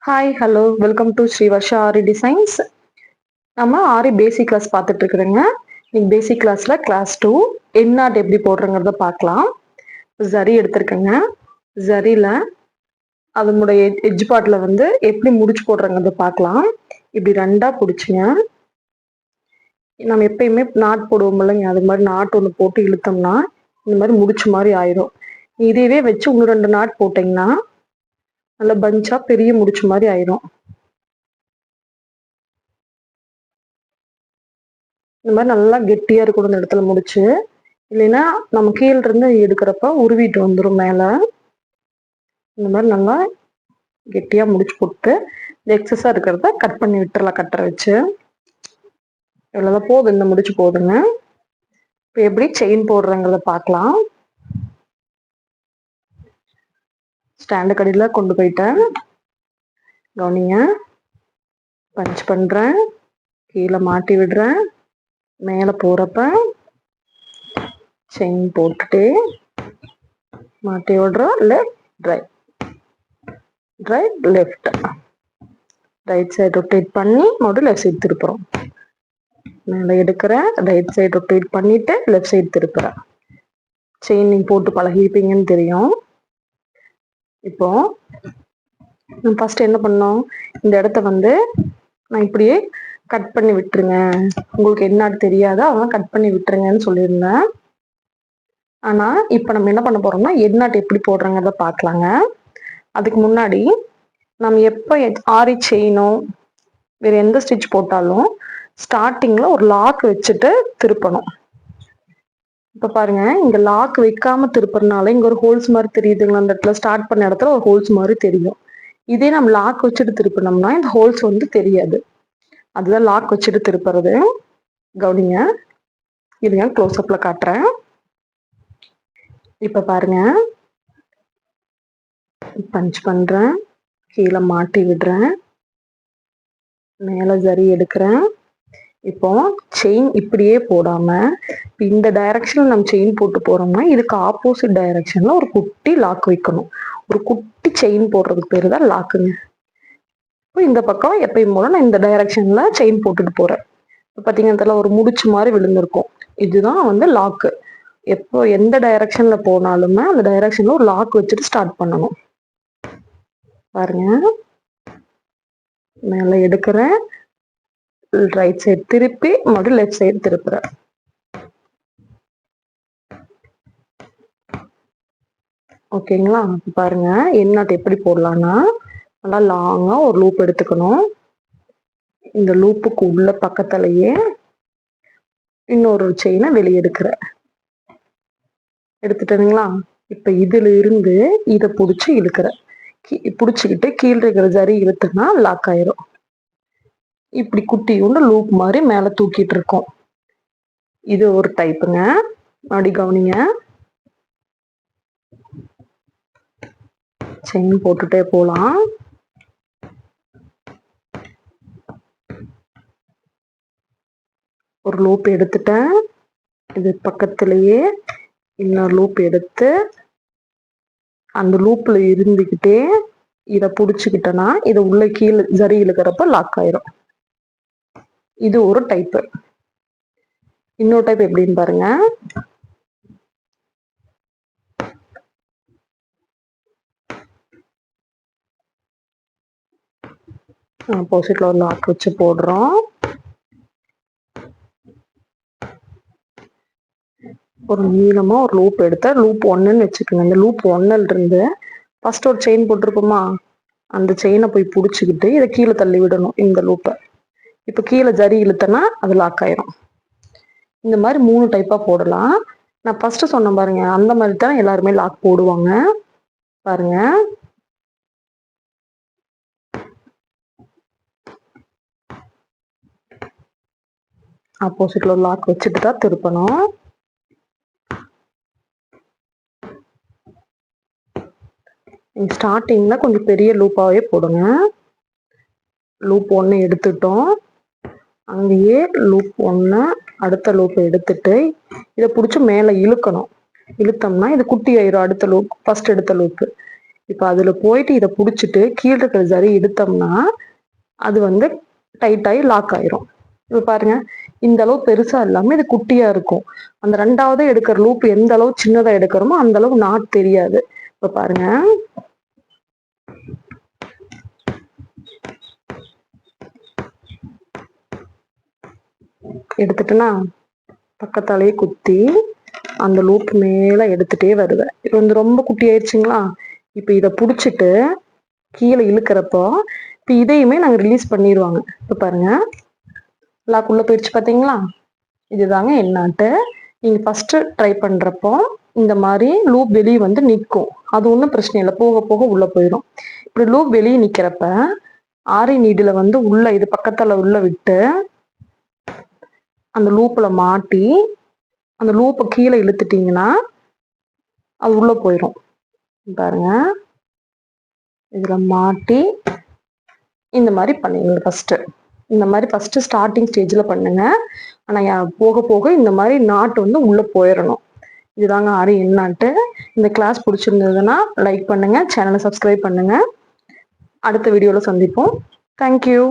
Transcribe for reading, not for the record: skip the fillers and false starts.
Hi hello welcome to Sri Varsha Aari designs. நம்ம aari basic class பார்த்துட்டு இருக்கிறோங்க. இன்னைக்கு பேசிக் கிளாஸ்ல கிளாஸ் 2 எண்ணாட் எப்படி போடுறங்கிறத பார்க்கலாம். ஜரி எடுத்திருக்கேங்க. ஜரியில அதனுடைய எட்ஜ் பார்ட்ல வந்து எப்படி முடிச்சு போடுறங்கிறத பார்க்கலாம். இப்படி ரெண்டா பிடிச்சிங்க. நம்ம எப்பயுமே நாட் போடுவோம் இல்லைங்க, அது மாதிரி நாட் ஒன்று போட்டு இழுத்தோம்னா இந்த மாதிரி முடிச்ச மாதிரி ஆயிரும். இதையவே வச்சு இன்னும் 2 நாட் போட்டிங்கன்னா நல்ல பஞ்சா பெரிய முடிச்ச மாதிரி ஆயிரும். இந்த மாதிரி நல்லா கெட்டியா இருக்கணும் இந்த இடத்துல முடிச்சு, இல்லைன்னா நம்ம கீழ இருந்து எடுக்கிறப்ப உருவிட்டு வந்துடும் மேல. இந்த மாதிரி நல்லா கெட்டியா முடிச்சு போட்டு இந்த எக்ஸஸா இருக்கிறத கட் பண்ணி விட்டுறலாம் கட்டரை வச்சு. இவ்வளவுதான், போதும், இந்த முடிச்சு போதுங்க. இப்போ எப்படி செயின் போடுறங்கிறத பார்க்கலாம். ஸ்டாண்டு கடையில கொண்டு போயிட்டேன், கவனிங்க. பஞ்ச் பண்றேன், கீழே மாட்டி விடுறேன், மேல போறப்ப செயின் போட்டுட்டு மாட்டி விடுறோம். Left right right left, right side rotate பண்ணி மறுபடியும் லெஃப்ட் சைடு திருப்புறோம். மேலே எடுக்கிறேன், ரைட் சைடு ரொட்டேட் பண்ணிட்டு லெஃப்ட் சைடு திருப்புறேன். செயின் நீங்க போட்டு பழகிருப்பீங்கன்னு தெரியும். இப்போ ஃபர்ஸ்ட் என்ன பண்ணோம், இந்த இடத்த வந்து நான் இப்படியே கட் பண்ணி விட்டுருங்க, உங்களுக்கு என்ன தெரியாதா அதெல்லாம் கட் பண்ணி விட்டுருங்கன்னு சொல்லியிருந்தேன். ஆனா இப்ப நம்ம என்ன பண்ண போறோம்னா எண்ணாட் எப்படி போடுறங்கிறத பார்க்கலாங்க. அதுக்கு முன்னாடி நம்ம எப்ப ஆரி செயினோ வேற எந்த ஸ்டிச் போட்டாலும் ஸ்டார்டிங்ல ஒரு லாக் வச்சுட்டு திருப்பணும். இப்ப பாருங்க, இங்க லாக் வைக்காம திருப்புறதுனால இங்க ஒரு ஹோல்ஸ் மாதிரி தெரியுதுங்களா, அந்த இடத்துல ஸ்டார்ட் பண்ண இடத்துல ஒரு ஹோல்ஸ் மாதிரி தெரியும். இதே நம்ம லாக் வச்சுட்டு திருப்பினோம்னா இந்த ஹோல்ஸ் வந்து தெரியாது. அதுதான் லாக் வச்சுட்டு திருப்புறது. கவனிங்க, இருங்க க்ளோஸ் அப்ல காட்டுறேன். இப்ப பாருங்க, பஞ்ச் பண்றேன், கீழே மாட்டி விடுறேன், மேல ஜரி எடுக்கிறேன். இப்போ செயின் இப்படியே போடாம இந்த டைரக்ஷன்ல நம்ம செயின் போட்டு போறோம்னா இதுக்கு ஆப்போசிட் டைரக்ஷன்ல ஒரு குட்டி லாக் வைக்கணும். ஒரு குட்டி செயின் போடுறதுக்கு பேரு தான் லாக்குங்க. இப்போ இந்த பக்கம் எப்பயும் போல நான் இந்த டைரக்ஷன்ல செயின் போட்டுட்டு போறேன். இப்போ பாத்தீங்கன்னா ஒரு முடிச்சு மாதிரி விழுந்திருக்கும், இதுதான் வந்து லாக்கு. எப்போ எந்த டைரக்ஷன்ல போனாலுமே அந்த டைரக்ஷன்ல ஒரு லாக் வச்சுட்டு ஸ்டார்ட் பண்ணணும். பாருங்க, மேல எடுக்கிறேன், ரைட் சைடு திருப்பி மறுபடியும் லெஃப்ட் சைடு திருப்புறேன். ஓகேங்களா? பாருங்க, எண்ணாட் எப்படி போடலாம்னா நல்லா லாங்கா ஒரு லூப் எடுத்துக்கணும். இந்த லூப்புக்கு உள்ள பக்கத்திலேயே இன்னொரு செயினை வெளியே எடுத்துட்டேனுங்களா. இப்ப இதுல இருந்து இதை பிடிச்சி இழுக்கிறேன். பிடிச்சிக்கிட்டு கீழே இருக்கிற ஜரி இழுத்துனா லாக் ஆயிரும். இப்படி குட்டி ஒன்று லூப் மாதிரி மேல தூக்கிட்டு இருக்கோம். இது ஒரு டைப்புங்க. அப்படி கவனிங்க, செயின் போட்டுட்டே போலாம். ஒரு லூப் எடுத்துட்டேன், இது பக்கத்திலேயே இன்னொரு லூப் எடுத்து அந்த லூப்ல இருந்துகிட்டே இதை புடிச்சுக்கிட்டேன்னா இதை உள்ள கீழே ஜரி இழுக்கிறப்ப லாக் ஆயிரும். இது ஒரு டைப்பு. இன்னொரு டைப் எப்படின்னு பாருங்க. ஆப்போசிட்ல ஒரு லாக் வச்சு போடுறோம். ஒரு நீளமா ஒரு லூப் எடுத்த லூப் 1ன்னு வச்சுக்கோங்க. இந்த லூப் 1ல இருந்து ஃபர்ஸ்ட் ஒரு செயின் போட்டிருப்போமா, அந்த செயினை போய் பிடிச்சிக்கிட்டு இதை கீழே தள்ளி விடணும் இந்த லூப்பை. இப்போ கீழே ஜரி இழுத்தனா அது லாக் ஆயிரும். இந்த மாதிரி 3 டைப்பா போடலாம். நான் ஃபர்ஸ்ட் சொன்ன பாருங்க, அந்த மாதிரி தான் எல்லாருமே லாக் போடுவாங்க. பாருங்க, ஆப்போசிட்ல ஒரு லாக் வச்சுட்டு தான் திருப்பணும். ஸ்டார்டிங்ல கொஞ்சம் பெரிய லூப்பாவே போடுங்க. லூப் 1 எடுத்துட்டோம், அங்கேயே லூப் 1 அடுத்த லூப் எடுத்துட்டு இதை பிடிச்சி மேல இழுக்கணும். இழுத்தோம்னா இது குட்டி ஆயிரும். அடுத்த லூப் ஃபர்ஸ்ட் எடுத்த லூப்பு இப்போ அதில் போயிட்டு இதை பிடிச்சிட்டு கீழே இருக்கிற ஜரி எடுத்தோம்னா அது வந்து டைட்டாகி லாக் ஆயிரும். இப்போ பாருங்க, இந்த அளவு பெருசா இல்லாம இது குட்டியா இருக்கும். அந்த ரெண்டாவது எடுக்கிற லூப் எந்த அளவு சின்னதா எடுக்கிறோமோ அந்த அளவு நாட் தெரியாது. இப்போ பாருங்க, எடுத்துட்டுனா பக்கத்தாலேயே குத்தி அந்த லூப் மேல எடுத்துட்டே வருவேன். இப்போ வந்து ரொம்ப குட்டி ஆயிடுச்சுங்களா? இப்போ இதை பிடிச்சிட்டு கீழே இழுக்கிறப்போ இப்போ இதையுமே நாங்கள் ரிலீஸ் பண்ணிடுவாங்க. இப்போ பாருங்க, லாக் உள்ள போயிடுச்சு பார்த்தீங்களா? இதுதாங்க என்னாட்டு. நீங்கள் ஃபஸ்ட்டு ட்ரை பண்ணுறப்போ இந்த மாதிரி லூப் வெளியே வந்து நிற்கும். அது ஒன்றும் பிரச்சனை இல்லை, போக போக உள்ளே போயிடும். இப்படி லூப் வெளியே நிற்கிறப்ப ஆரி நீடில் வந்து உள்ள இது பக்கத்தில் உள்ள விட்டு அந்த லூப்பில் மாட்டி அந்த லூப்பை கீழே இழுத்துட்டிங்கன்னா அது உள்ளே போயிடும். பாருங்க, இதில் மாட்டி இந்த மாதிரி பண்ணுங்க. ஃபஸ்ட்டு இந்த மாதிரி ஃபஸ்ட்டு ஸ்டார்டிங் ஸ்டேஜில் பண்ணுங்க. ஆனால் போக போக இந்த மாதிரி நாட்டு வந்து உள்ளே போயிடணும். இதுதாங்க ஆரி என்னாட்டு. இந்த கிளாஸ் பிடிச்சிருந்ததுன்னா லைக் பண்ணுங்க, சேனலை சப்ஸ்கிரைப் பண்ணுங்க. அடுத்த வீடியோவில் சந்திப்போம். தேங்க்யூ.